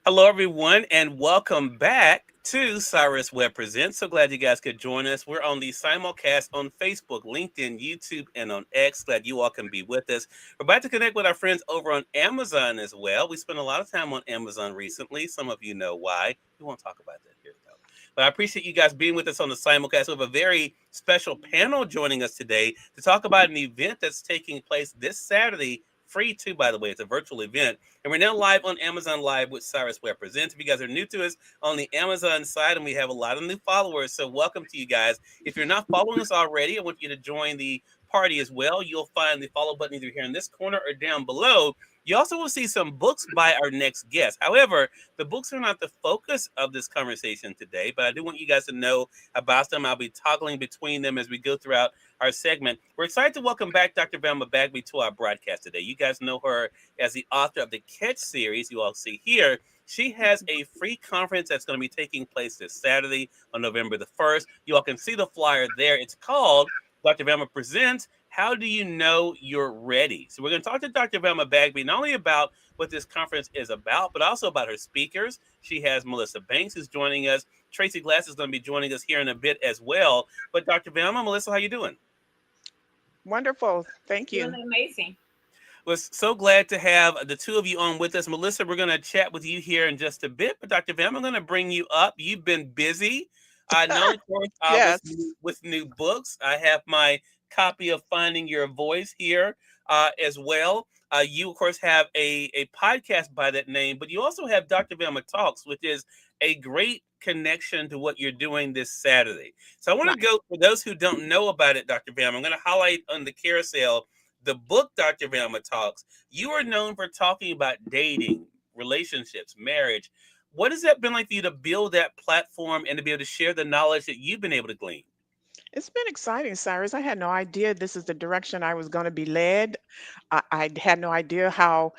Hello, everyone, and welcome back to Cyrus Webb Presents. So glad you guys could join us. We're on the simulcast on Facebook, LinkedIn, YouTube, and on X. Glad you all can be with us. We're about to connect with our friends over on Amazon as well. We spent a lot of time on Amazon recently. Some of you know why. We won't talk about that here, though. But I appreciate you guys being with us on the simulcast. We have a very special panel joining us today to talk about an event that's taking place this Saturday. Free too, by the way. It's a virtual event. And we're now live on Amazon Live with Cyrus Webb Presents. If you guys are new to us on the Amazon side, and we have a lot of new followers, so welcome to you guys. If you're not following us already, I want you to join the party as well. You'll find the follow button either here in this corner or down below. You also will see some books by our next guest. However, the books are not the focus of this conversation today, but I do want you guys to know about them. I'll be toggling between them as we go throughout our segment. We're excited to welcome back Dr. Velma Bagby to our broadcast today. You guys know her as the author of the Catch series you all see here. She has a free conference that's going to be taking place this Saturday on November the 1st. You all can see the flyer there. It's called Dr. Velma Presents, How Do You Know You're Ready? So we're going to talk to Dr. Velma Bagby not only about what this conference is about, but also about her speakers. She has Melissa Banks who's joining us. Tracy Glass is going to be joining us here in a bit as well. But Dr. Velma, Melissa, how you doing? Wonderful. Thank Doing you. amazing. We're so glad to have the two of you on with us. Melissa, we're going to chat with you here in just a bit. But Dr. Vam, I'm going to bring you up. You've been busy. I know, of course, Yes. with new books. I have my copy of Finding Your Voice here as well. You, of course, have a podcast by that name, but you also have Dr. Velma Talks, which is a great connection to what you're doing this Saturday. So I want to Right. go, for those who don't know about it, Dr. Velma, I'm going to highlight on the carousel the book Dr. Velma Talks. You are known for talking about dating, relationships, marriage. What has that been like for you to build that platform and to be able to share the knowledge that you've been able to glean? It's been exciting, Cyrus. I had no idea this is the direction I was going to be led. I had no idea how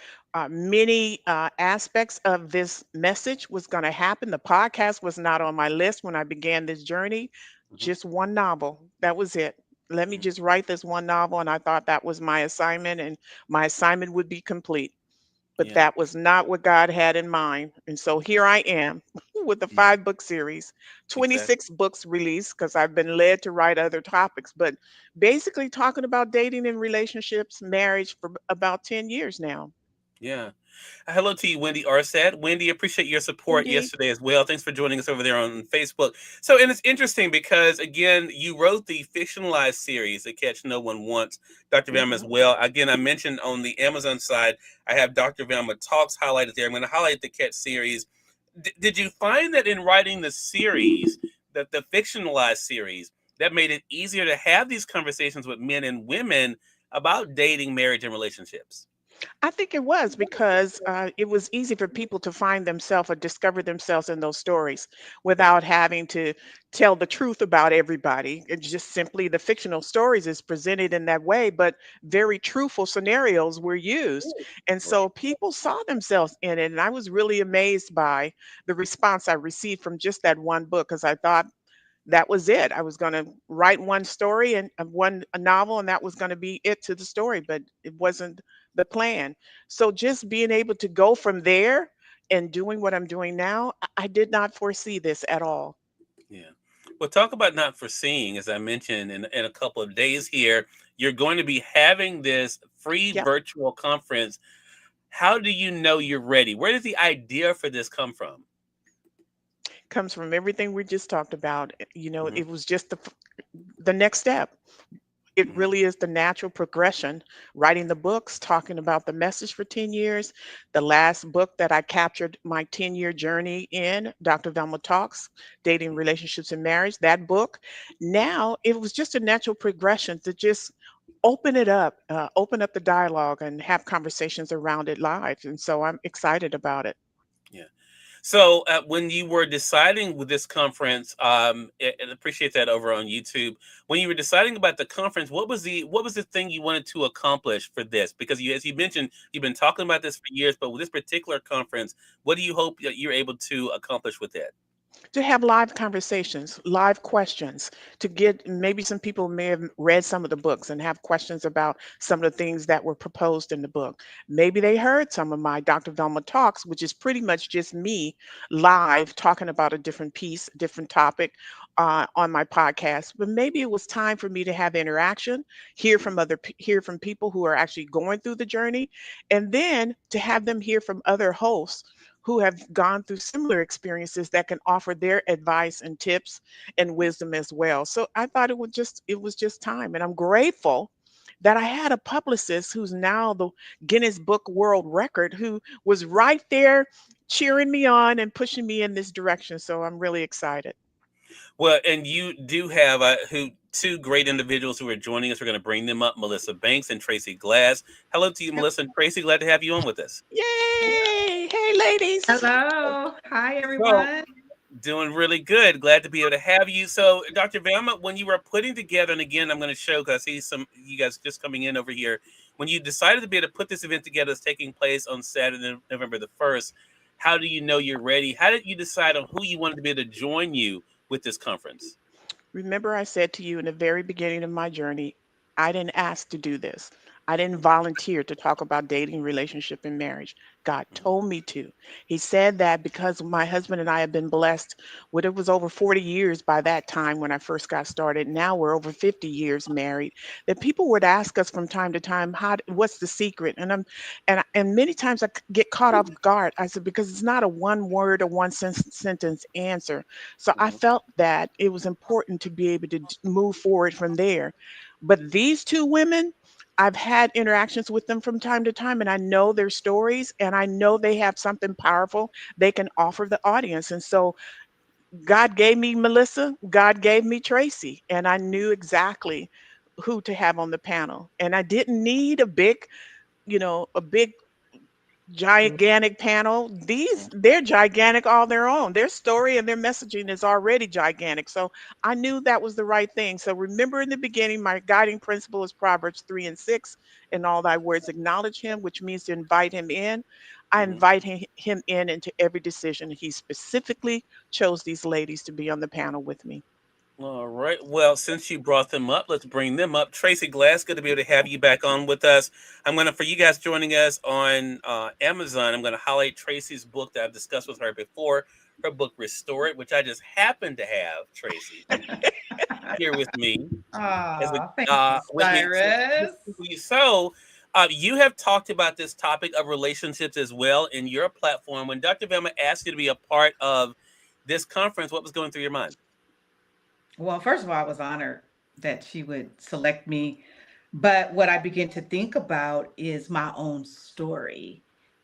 many aspects of this message was going to happen. The podcast was not on my list when I began this journey. Mhm. Just one novel. That was it. Let me Mhm. just write this one novel. And I thought that was my assignment, and my assignment would be complete. But Yeah. that was not what God had in mind. And so here I am with the Yeah. 5 book series, Exactly. 26 books released because I've been led to write other topics, but basically talking about dating and relationships, marriage for about 10 years now. Yeah. Hello to you, Wendy Arsad. Wendy, appreciate your support Indeed. yesterday as well. Thanks for joining us over there on Facebook. So, and it's interesting because, again, you wrote the fictionalized series, The Catch No One Wants, Dr. Velma as Hmm. well. Again, I mentioned on the Amazon side, I have Dr. Velma Talks highlighted there. I'm going to highlight the Catch series. Did you find that in writing the series, that the fictionalized series, that made it easier to have these conversations with men and women about dating, marriage, and relationships? I think it was because it was easy for people to find themselves or discover themselves in those stories Yeah. without having to tell the truth about everybody. It's just simply the fictional stories is presented in that way, but very truthful scenarios were used. And Right. so people saw themselves in it. And I was really amazed by the response I received from just that one book because I thought that was it. I was going to write one story and one a novel, and that was going to be it to the story, but it wasn't the plan. So just being able to go from there and doing what I'm doing now, I did not foresee this at all. Yeah. Well, talk about not foreseeing, as I mentioned in a couple of days here, you're going to be having this free Yep. virtual conference. How do you know you're ready? Where did the idea for this come from? Comes from everything we just talked about. Hmm. It was just the next step. It Hmm. really is the natural progression. Writing the books, talking about the message for 10 years. The last book that I captured my 10-year journey in, Dr. Velma Talks, Dating, Relationships, and Marriage, that book. Now it was just a natural progression to just open up the dialogue and have conversations around it live. And so I'm excited about it. Yeah. So when you were deciding with this conference, and appreciate that over on YouTube. When you were deciding about the conference, what was the thing you wanted to accomplish for this? Because you, as you mentioned, you've been talking about this for years, but with this particular conference, what do you hope that you're able to accomplish with it? To have live conversations, live questions, to get maybe some people may have read some of the books and have questions about some of the things that were proposed in the book. Maybe they heard some of my Dr. Velma talks, which is pretty much just me live talking about a different piece, different topic on my podcast. But maybe it was time for me to have interaction, hear from people who are actually going through the journey, and then to have them hear from other hosts who have gone through similar experiences that can offer their advice and tips and wisdom as well. So I thought it was just time, and I'm grateful that I had a publicist who's now the Guinness Book World Record who was right there cheering me on and pushing me in this direction. So I'm really excited. Well, and you do have who two great individuals who are joining us. We're going to bring them up, Melissa Banks and Tracy Glass. Hello to you, Yep. Melissa and Tracy. Glad to have you on with us. Yay! Hey, ladies. Hello. Hi, So, everyone. doing really good. Glad to be able to have you. So, Dr. Velma, when you were putting together, and again, I'm going to show because I see some you guys just coming in over here. When you decided to be able to put this event together, it's taking place on Saturday, November the 1st. How do you know you're ready? How did you decide on who you wanted to be able to join you with this conference? Remember, I said to you in the very beginning of my journey, I didn't ask to do this. I didn't volunteer to talk about dating, relationship, and marriage. God told me to. He said that because my husband and I have been blessed with it was over 40 years by that time when I first got started. Now we're over 50 years married. That people would ask us from time to time, what's the secret? And many times get caught off guard. I said, because it's not a one word or sentence answer. So I Mhm. felt that it was important to be able to move forward from there. But these two women, I've had interactions with them from time to time, and I know their stories, and I know they have something powerful they can offer the audience. And so God gave me Melissa, God gave me Tracy, and I knew exactly who to have on the panel. And I didn't need a big gigantic panel. They're gigantic all their own. Their story and their messaging is already gigantic. So I knew that was the right thing. So remember in the beginning, my guiding principle is Proverbs 3 and 6. In all thy words, acknowledge him, which means to invite him in. I Mhm. invite him in into every decision. He specifically chose these ladies to be on the panel with me. All right. Well, since you brought them up, let's bring them up. Tracy Glass, good to be able to have you back on with us. I'm going to, for you guys joining us on Amazon, I'm going to highlight Tracy's book that I've discussed with her before. Her book, Restore It, which I just happen to have, Tracy, here with me as a Thank you, with me. Cyrus. So, you have talked about this topic of relationships as well in your platform. When Dr. Velma asked you to be a part of this conference, what was going through your mind? Well, first of all, I was honored that she would select me. But what I began to think about is my own story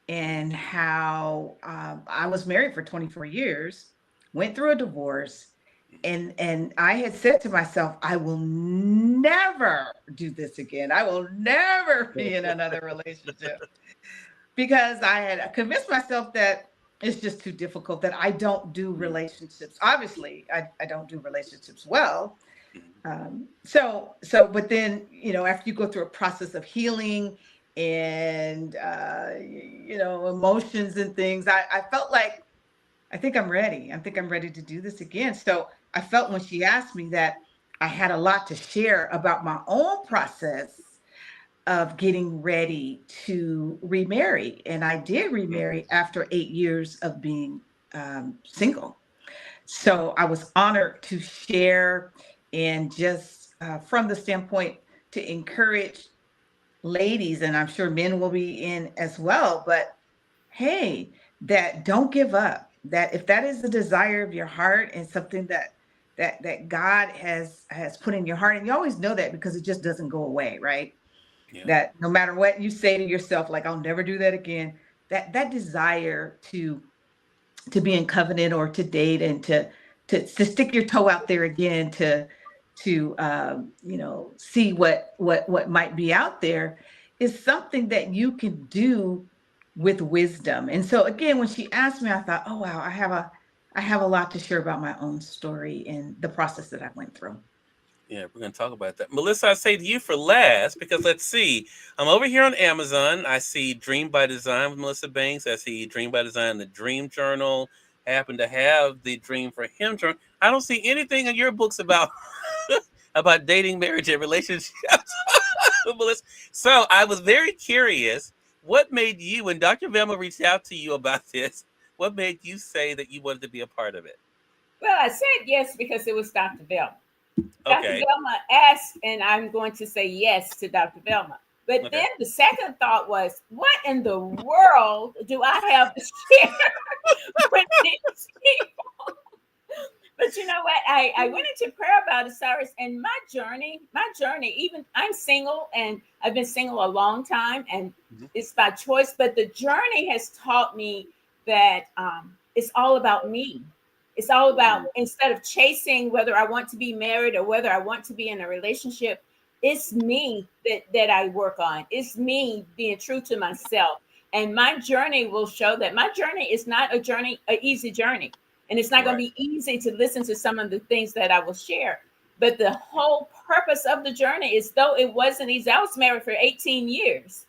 and how I was married for 24 years, went through a divorce, and I had said to myself, I will never do this again. I will never be in another relationship because I had convinced myself that it's just too difficult, that I don't do relationships. Obviously, I don't do relationships well. But then, after you go through a process of healing and, emotions and things, I felt like, I think I'm ready. I think I'm ready to do this again. So I felt when she asked me that I had a lot to share about my own process of getting ready to remarry. And I did remarry after 8 years of being single. So I was honored to share and just from the standpoint to encourage ladies, and I'm sure men will be in as well, but hey, that don't give up. That if that is the desire of your heart and something that God has put in your heart, and you always know that because it just doesn't go away, right? Yeah. That no matter what you say to yourself, like I'll never do that again, that desire to be in covenant or to date and to stick your toe out there again to see what might be out there is something that you can do with wisdom. And so again, when she asked me, I thought, oh wow, I have a lot to share about my own story and the process that I went through. Yeah, we're going to talk about that. Melissa, I say to you for last because let's see. I'm over here on Amazon. I see Dream by Design with Melissa Banks. I see Dream by Design, the Dream Journal, happened to have the dream for him to. I don't see anything in your books about about dating, marriage, and relationships. So I was very curious. What made you, when Dr. Velma reached out to you about this, what made you say that you wanted to be a part of it? Well, I said yes because it was Dr. Velma. Dr. Okay. Velma asked, and I'm going to say yes to Dr. Velma. But Okay. then the second thought was, what in the world do I have to share with these people? But you know what? I went into prayer about it, Cyrus, and my journey, even I'm single and I've been single a long time and Mhm. it's by choice, but the journey has taught me that it's all about me. It's all about, Mhm. instead of chasing whether I want to be married or whether I want to be in a relationship, it's me that I work on. It's me being true to myself. And my journey will show that my journey is not an easy journey, and it's not going Right. to be easy to listen to some of the things that I will share. But the whole purpose of the journey is, though it wasn't easy, I was married for 18 years.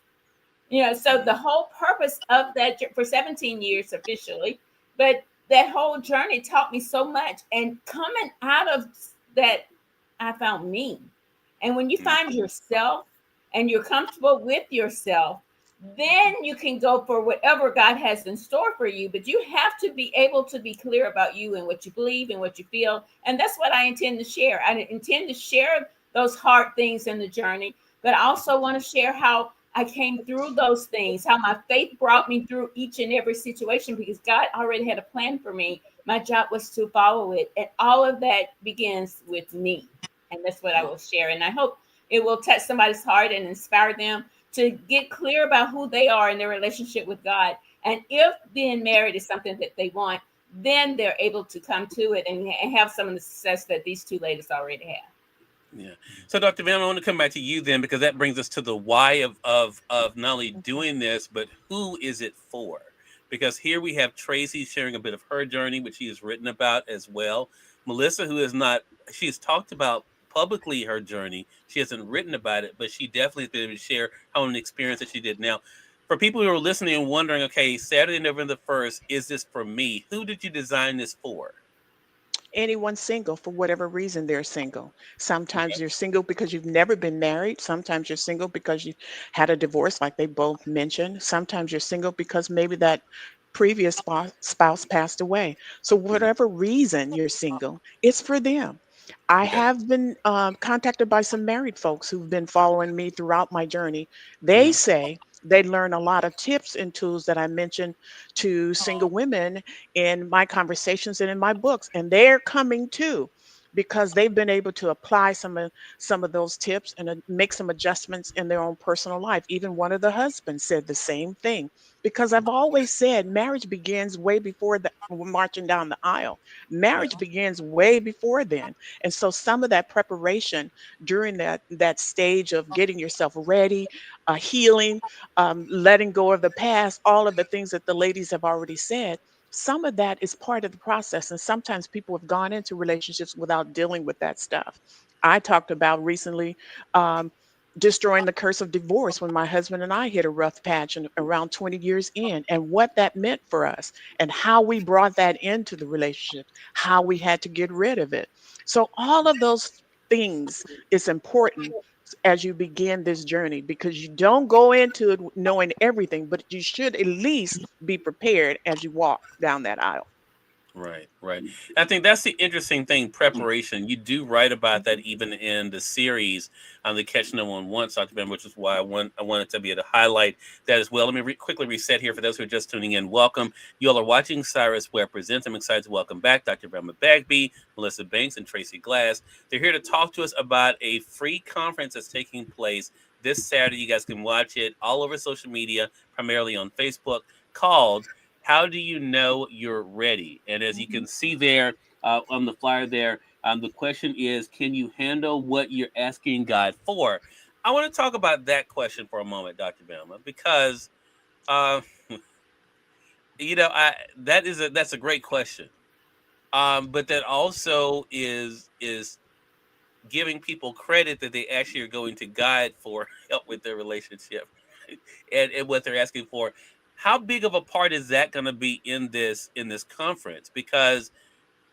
So Mhm. the whole purpose of that for 17 years officially, but that whole journey taught me so much. And coming out of that, I found me. And when you Mhm. find yourself and you're comfortable with yourself, then you can go for whatever God has in store for you. But you have to be able to be clear about you and what you believe and what you feel. And that's what I intend to share. I intend to share those hard things in the journey, but I also want to share how I came through those things, how my faith brought me through each and every situation because God already had a plan for me. My job was to follow it. And all of that begins with me. And that's what I will share. And I hope it will touch somebody's heart and inspire them to get clear about who they are in their relationship with God. And if being married is something that they want, then they're able to come to it and have some of the success that these two ladies already have. Yeah. So, Dr. Van, I want to come back to you then, because that brings us to the why of not only doing this, but who is it for? Because here we have Tracy sharing a bit of her journey, which she has written about as well. Melissa, who is not, she has talked about publicly her journey. She hasn't written about it, but she definitely has been able to share her own experience that she did. Now, for people who are listening and wondering, okay, Saturday, November the 1st, is this for me? Who did you design this for? Anyone single for whatever reason they're single. Okay. Sometimes you're single because you've never been married. Sometimes you're single because you had a divorce, like they both mentioned. Sometimes you're single because maybe that previous spouse passed away. So, Mhm. whatever reason you're single, it's for them. I Okay. have been contacted by some married folks who've been following me throughout my journey. They Mhm. say they learn a lot of tips and tools that I mentioned to single women in my conversations and in my books, and they're coming too because they've been able to apply some of those tips and make some adjustments in their own personal life. Even one of the husbands said the same thing, because I've always said marriage begins way before the marching down the aisle. Right. Marriage begins way before then. And so some of that preparation during that stage of getting yourself ready, healing, letting go of the past, all of the things that the ladies have already said, some of that is part of the process. And sometimes people have gone into relationships without dealing with that stuff. I talked about recently um, destroying the curse of divorce when my husband and I hit a rough patch and around 20 years in, and what that meant for us and how we brought that into the relationship, how we had to get rid of it. So all of those things is important as you begin this journey, because you don't go into it knowing everything, but you should at least be prepared as you walk down that aisle. Right, right. I think that's the interesting thing. Preparation. You do write about that Mhm. even in the series on the Catch No One Once, Dr. Ben, which is why I wanted to be able to highlight that as well. Let me quickly reset here for those who are just tuning in. Welcome. You all are watching Cyrus Webb Presents. I'm excited to welcome back Dr. Velma Bagby, Melissa Banks, and Tracy Glass. They're here to talk to us about a free conference that's taking place this Saturday. You guys can watch it all over social media, primarily on Facebook, called How Do You Know You're Ready? And as you Mhm. can see there on the flyer there, the question is, can you handle what you're asking God for? I want to talk about that question for a moment, Dr. Velma, because uh, I that's a great question. But that also is giving people credit that they actually are going to God for help with their relationship and what they're asking for. how big of a part is that going to be in this conference? Because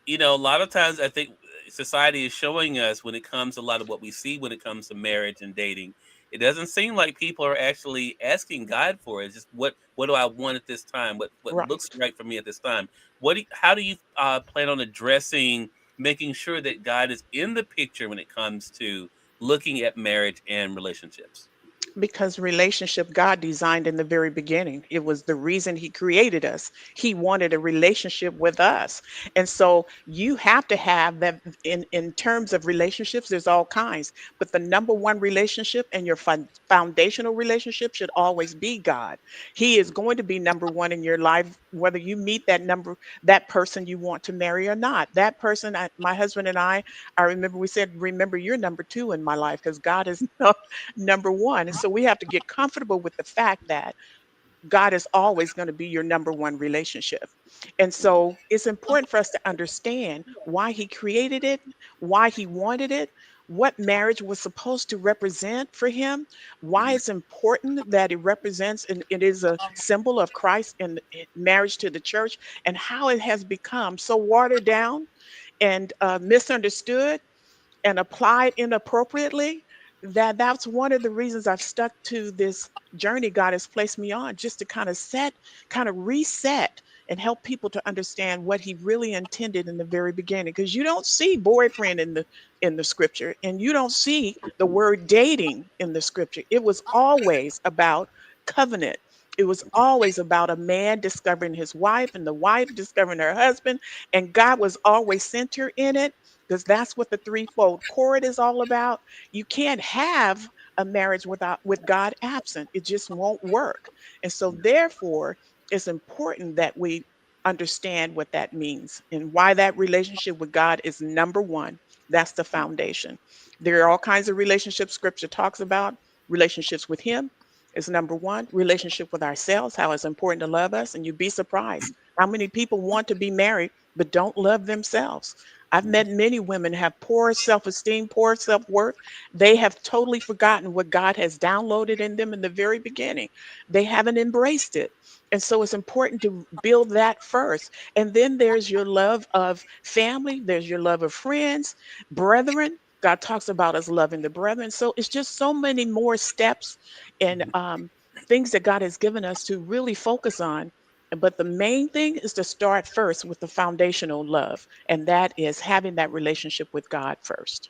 a lot of times I think society is showing us, when it comes to a lot of what we see when it comes to marriage and dating, it doesn't seem like people are actually asking God for it. It's just what do I want at this time? What looks Right. right for me at this time? How do you plan on addressing making sure that God is in the picture when it comes to looking at marriage and relationships? Because relationship God designed in the very beginning. It was the reason he created us. He wanted a relationship with us. And so you have to have that. In terms of relationships, there's all kinds, but the number one relationship and your foundational relationship should always be God. He is going to be number one in your life, whether you meet that person you want to marry or not. That person, my husband and I remember we said, remember, you're number two in my life, because God is number one. And so we have to get comfortable with the fact that God is always going to be your number one relationship. And so it's important for us to understand why he created it, why he wanted it, what marriage was supposed to represent for him, why it's important that it represents and it is a symbol of Christ in marriage to the church, and how it has become so watered down and misunderstood and applied inappropriately, that's one of the reasons I've stuck to this journey God has placed me on, just to kind of reset and help people to understand what he really intended in the very beginning. Because you don't see boyfriend in the scripture, and you don't see the word dating in the scripture. It was always about covenant. It was always about a man discovering his wife and the wife discovering her husband, and God was always center in it, because that's what the threefold cord is all about. You can't have a marriage with God absent. It just won't work. And so therefore, it's important that we understand what that means and why that relationship with God is number one. That's the foundation. There are all kinds of relationships scripture talks about. Relationships with him is number one. Relationship with ourselves, how it's important to love us. And you'd be surprised how many people want to be married but don't love themselves. I've met many women have poor self-esteem, poor self-worth. They have totally forgotten what God has downloaded in them in the very beginning. They haven't embraced it. And so it's important to build that first. And then there's your love of family, there's your love of friends, brethren. God talks about us loving the brethren. So it's just so many more steps and things that God has given us to really focus on. But the main thing is to start first with the foundational love, and that is having that relationship with God first.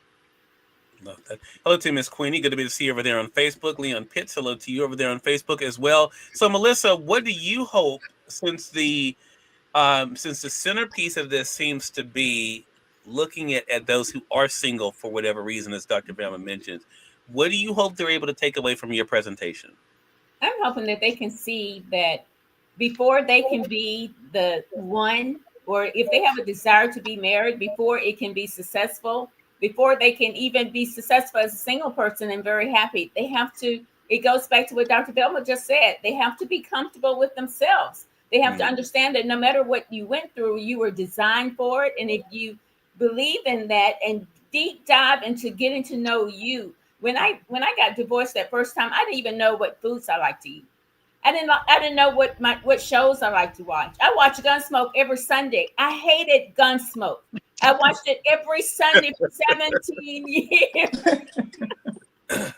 Love that. Hello to Miss Queenie. Good to be to see you over there on Facebook. Leon Pitts, hello to you over there on Facebook as well. So, Melissa, what do you hope, since the centerpiece of this seems to be looking at those who are single for whatever reason, as Dr. Velma mentioned, what do you hope they're able to take away from your presentation? I'm hoping that they can see that before they can be the one, or if they have a desire to be married, before it can be successful, before they can even be successful as a single person and very happy, they have to, it goes back to what Dr. Velma just said, they have to be comfortable with themselves. They have to Mm. understand that no matter what you went through, you were designed for it. And if you believe in that and deep dive into getting to know you, when I got divorced that first time, I didn't even know what foods I like to eat. I didn't know what shows I like to watch. I watched Gunsmoke every Sunday. I hated Gunsmoke. I watched it every Sunday for 17 years. And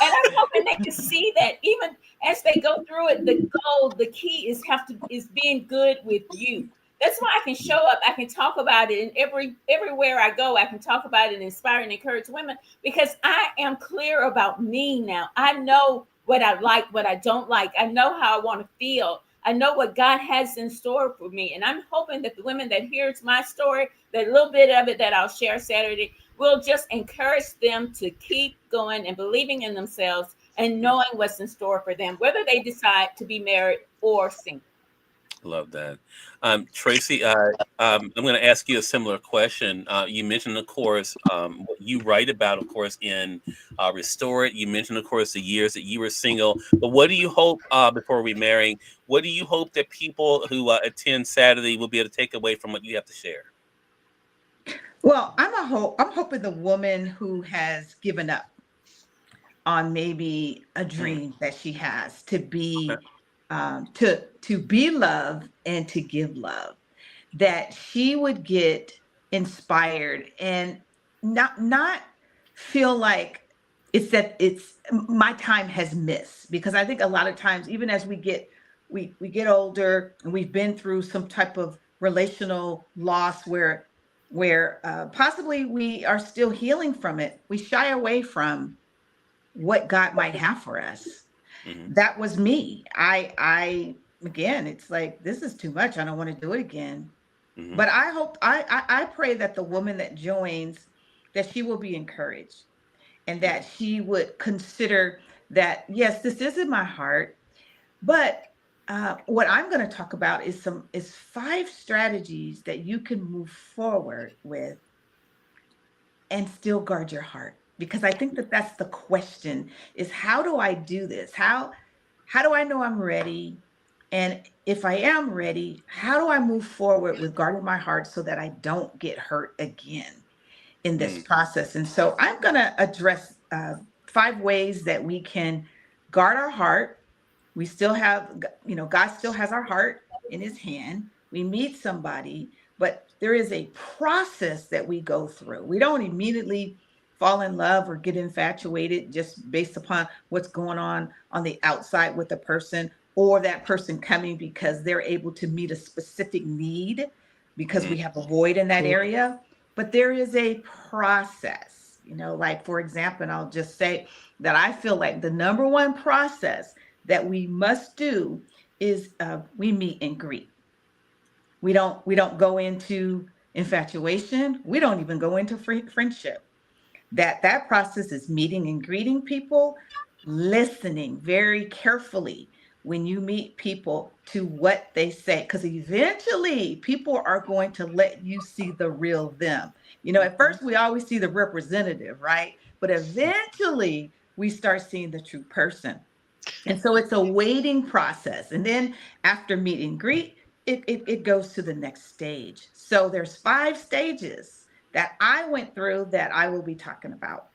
I'm hoping they can see that even as they go through it, the goal, the key is being good with you. That's why I can show up. I can talk about it, and everywhere I go, I can talk about it and inspire and encourage women, because I am clear about me now. I know what I like, what I don't like. I know how I want to feel. I know what God has in store for me. And I'm hoping that the women that hears my story, that little bit of it that I'll share Saturday, will just encourage them to keep going and believing in themselves and knowing what's in store for them, whether they decide to be married or single. Love that. Tracy, I'm going to ask you a similar question. You mentioned, of course, what you write about, of course, in Restore It. You mentioned, of course, the years that you were single. But what do you hope, before we marry, what do you hope that people who attend Saturday will be able to take away from what you have to share? Well, I'm hoping the woman who has given up on maybe a dream that she has to be to be love and to give love, that she would get inspired and not feel like it's that it's my time has missed. Because I think a lot of times, even as we get older and we've been through some type of relational loss where possibly we are still healing from it, we shy away from what God might have for us. Mm-hmm. That was me. I again, it's like, this is too much. I don't want to do it again. Mm-hmm. But I hope, I pray that the woman that joins, that she will be encouraged, and Yeah. that she would consider that, yes, this is in my heart. But what I'm going to talk about is 5 strategies that you can move forward with and still guard your heart. Because I think that that's the question, is how do I do this? How do I know I'm ready? And if I am ready, how do I move forward with guarding my heart so that I don't get hurt again in this Mm. process? And so I'm going to address 5 ways that we can guard our heart. We still have, God still has our heart in his hand. We meet somebody, but there is a process that we go through. We don't immediately fall in love or get infatuated just based upon what's going on the outside with the person, or that person coming because they're able to meet a specific need, because Mm-hmm. we have a void in that area. But there is a process, like, for example, and I'll just say that I feel like the number one process that we must do is we meet and greet. We don't go into infatuation. We don't even go into friendship. That process is meeting and greeting people, listening very carefully when you meet people to what they say, because eventually people are going to let you see the real them. At Mhm. first we always see the representative, right? But eventually we start seeing the true person. And so it's a waiting process. And then after meet and greet, it goes to the next stage. So there's 5 stages that I went through that I will be talking about.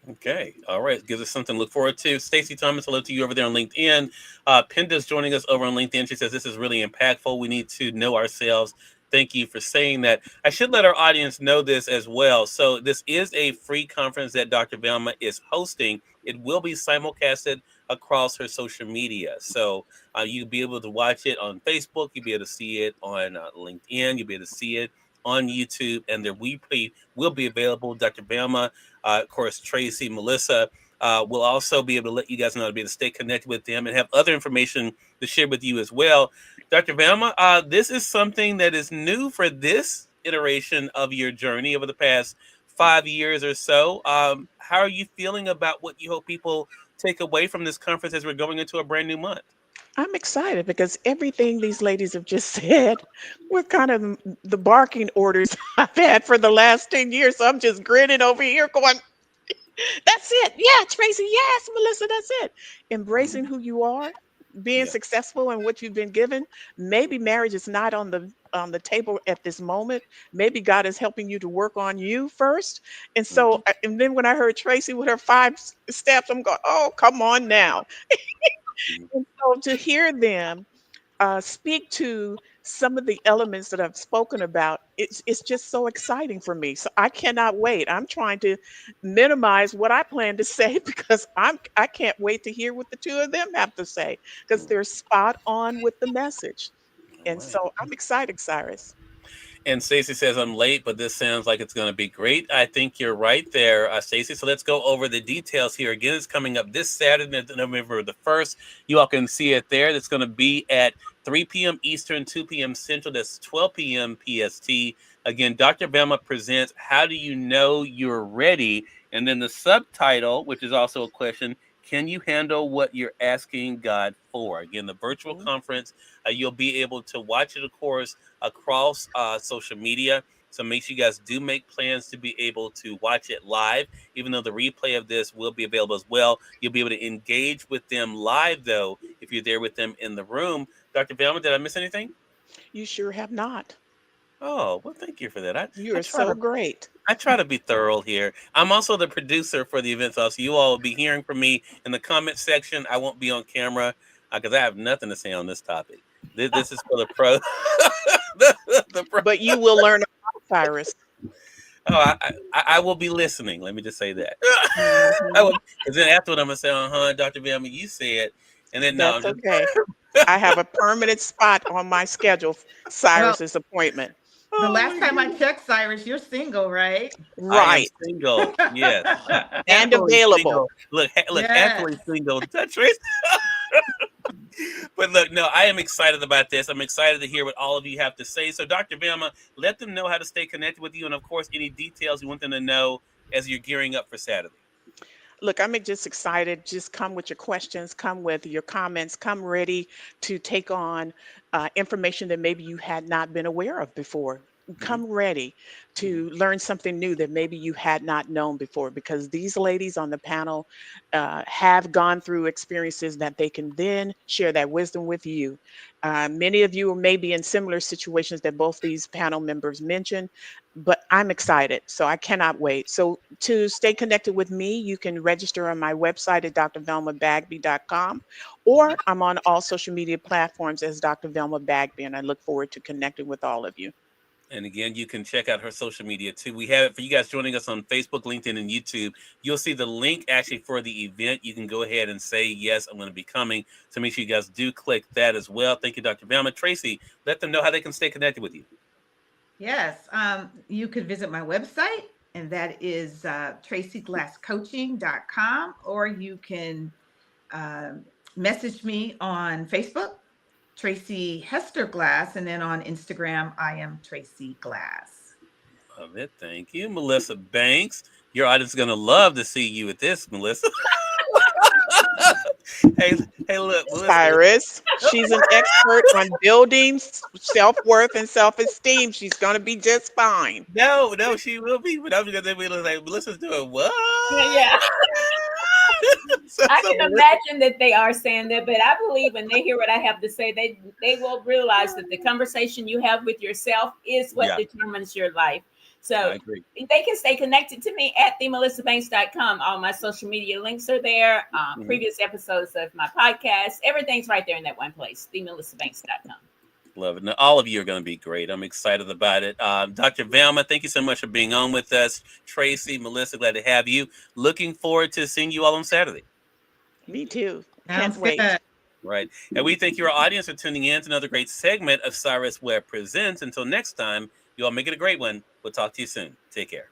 Okay. All right. Gives us something to look forward to. Stacey Thomas, hello to you over there on LinkedIn. Penda's joining us over on LinkedIn. She says, this is really impactful. We need to know ourselves. Thank you for saying that. I should let our audience know this as well. So this is a free conference that Dr. Velma is hosting. It will be simulcasted across her social media. So you'll be able to watch it on Facebook. You'll be able to see it on LinkedIn. You'll be able to see it on YouTube. And the replay will be available. Dr. Velma, of course, Tracy, Melissa, will also be able to let you guys know how to be able to stay connected with them and have other information to share with you as well. Dr. Velma, this is something that is new for this iteration of your journey over the past 5 years or so. How are you feeling about what you hope people take away from this conference as we're going into a brand new month? I'm excited because everything these ladies have just said were kind of the barking orders I've had for the last 10 years. So I'm just grinning over here going, that's it. Yeah, Tracy. Yes, Melissa, that's it. Mhm. Embracing who you are, being Yeah. successful in what you've been given. Maybe marriage is not on the table at this moment. Maybe God is helping you to work on you first. And Mhm. so, and then when I heard Tracy with her 5 steps, I'm going, oh, come on now. Mhm. And so to hear them speak to some of the elements that I've spoken about, it's just so exciting for me. So I cannot wait. I'm trying to minimize what I plan to say because I can't wait to hear what the two of them have to say because they're spot on with the message. All And right. so I'm excited, Cyrus. And Stacey says, I'm late, but this sounds like it's going to be great. I think you're right there, Stacey. So let's go over the details here. Again, it's coming up this Saturday, November the 1st. You all can see it there. That's going to be at 3 p.m. Eastern, 2 p.m. Central. That's 12 p.m. PST. Again, Dr. Velma presents, How do you know you're ready? And then the subtitle, which is also a question, can you handle what you're asking God for? Again, the virtual Mhm. conference, you'll be able to watch it, of course, across social media. So make sure you guys do make plans to be able to watch it live, even though the replay of this will be available as well. You'll be able to engage with them live, though, if you're there with them in the room. Dr. Velma, did I miss anything? You sure have not. Oh, well, thank you for that. You I are try so to great. I try to be thorough here. I'm also the producer for the event, so you all will be hearing from me in the comment section. I won't be on camera. because I have nothing to say on this topic. This is for the pro. the pro. But you will learn a lot, Cyrus. Oh, I will be listening. Let me just say that. Mhm. Because then afterward, I'm gonna say, Dr. Velma, you said, and then no, I'm That's just okay. I have a permanent spot on my schedule, Well, Cyrus's appointment. the oh last my time I goodness. checked, Cyrus, you're single, right? I am Right. single. Yes, And happily available. single. Look, Yes. happily single. Trace. But look, no, I am excited about this. I'm excited to hear what all of you have to say. So, Dr. Velma, let them know how to stay connected with you, and of course, any details you want them to know as you're gearing up for Saturday. Look, I'm just excited. Just come with your questions, come with your comments, come ready to take on information that maybe you had not been aware of before. Hmm. Come ready Hmm. to learn something new that maybe you had not known before, because these ladies on the panel have gone through experiences that they can then share that wisdom with you. Many of you may be in similar situations that both these panel members mentioned, but I'm excited. So I cannot wait. So to stay connected with me, you can register on my website at drvelmabagby.com, or I'm on all social media platforms as Dr. Velma Bagby, and I look forward to connecting with all of you. And again, you can check out her social media too. We have it for you guys joining us on Facebook, LinkedIn, and YouTube. You'll see the link actually for the event. You can go ahead and say, yes, I'm going to be coming. So make sure you guys do click that as well. Thank you, Dr. Velma. Tracy, let them know how they can stay connected with you. Yes. You could visit my website, and that is tracyglasscoaching.com, or you can um message me on Facebook, Tracy Hester Glass, and then on Instagram, I am Tracy Glass. Love it. Thank you. Melissa Banks. Your audience is going to love to see you at this, Melissa. hey, hey, look, Melissa. Cyrus, she's an expert on building self-worth and self-esteem. She's going to be just fine. No, she will be. But I'm going to be like, Melissa's doing what? Yeah. I So can Melissa, imagine that they are saying that, but I believe when they hear what I have to say, they will realize that the conversation you have with yourself is what yeah, determines your life. So I agree. they can stay connected to me at themelissabanks.com. All my social media links are there. Mhm. Previous episodes of my podcast, everything's right there in that one place, themelissabanks.com. Love it. Now, all of you are going to be great. I'm excited about it. Dr. Velma, thank you so much for being on with us. Tracy, Melissa, glad to have you. Looking forward to seeing you all on Saturday. Me too. Can't Sounds wait. good. Right. And we thank your audience for tuning in to another great segment of Cyrus Webb Presents. Until next time, you all make it a great one. We'll talk to you soon. Take care.